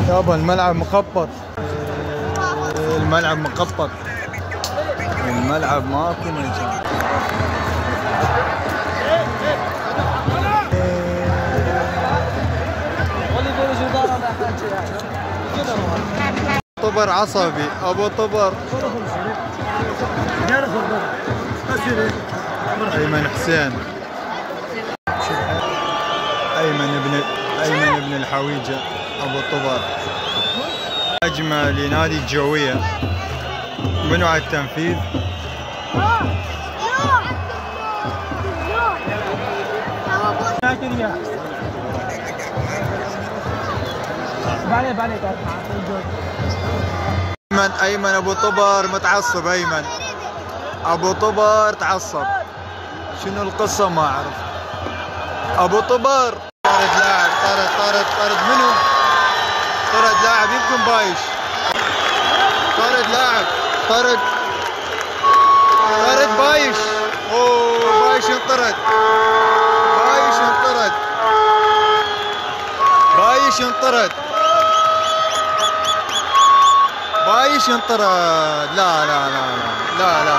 يابا الملعب مخبط، الملعب مخبط، الملعب ماكو مجال. طبر عصبي ابو طبر. ايمن حسين، ايمن ابن الحويجه ابو طبر. هجمه لنادي الجويه، منو على التنفيذ؟ ايمن ابو طبر متعصب. ايمن ابو طبر تعصب، شنو القصه ما اعرف. ابو طبر طرد لاعب، طرد منو؟ طرد لاعب يمكن بايش. طرد لاعب، طرد بايش. اوه بايش انطرد، بايش انطرد. لا لا لا لا لا لا لا،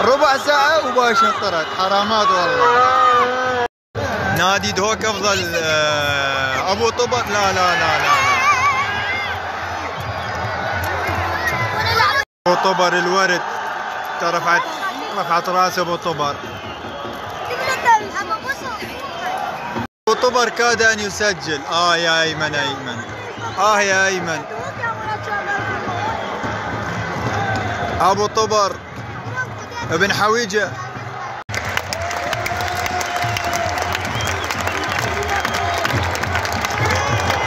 ربع ساعة وبايش انطرد. حرامات والله. نادي دهوك افضل. ابو طبر لا لا لا لا. ابو طبر الورد، رفعت راس ابو طبر. ابو طبر كاد ان يسجل. يا ايمن، يا ايمن. ابو طبر ابن حويجه.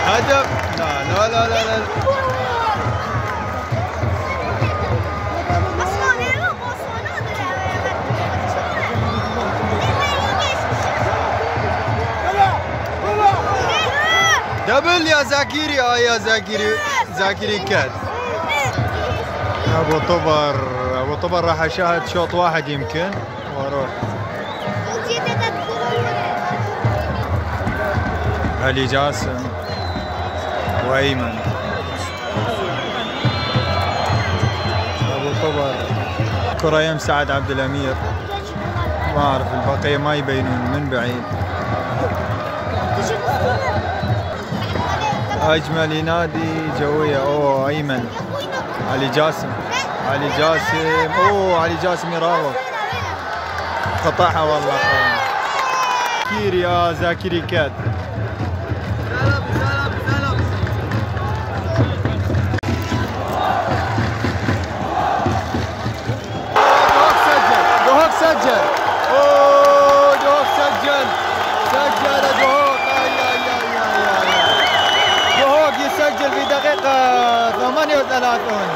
هدف. لا لا لا لا, لا. دبل يا زاكيري. يا زاكيري كات. ابو طبر راح اشاهد شوط واحد يمكن واروح. علي جاسم وايمن. ابو طبر كرة يم سعد عبد الامير، ما اعرف البقية ما يبينون من بعيد. هجمة لنادي جوية. اوه ايمن. علي جاسم. اوه علي جاسم يراوغ، قطعها والله. كيري يا زاكيري كات. دهوك سجل. اوه دهوك سجل دهوك. دهوك يسجل في دقيقة 38.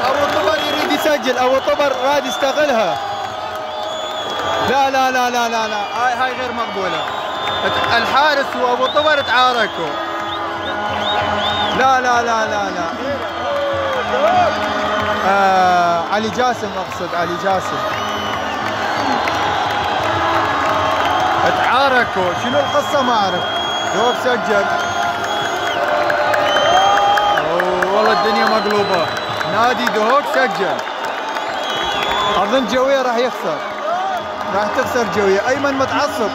ابو طبر يريد يسجل. ابو طبر راد يستغلها. لا لا لا لا لا لا، هاي غير مقبولة. الحارس وابو طبر تعاركوا. لا لا لا لا لا. علي جاسم، اقصد علي جاسم. تعاركوا، شنو القصة ما اعرف. دوب سجل. والله الدنيا مقلوبة. نادي دهوك سجل. اظن جوية راح يخسر، راح تخسر جوية. ايمن متعصب.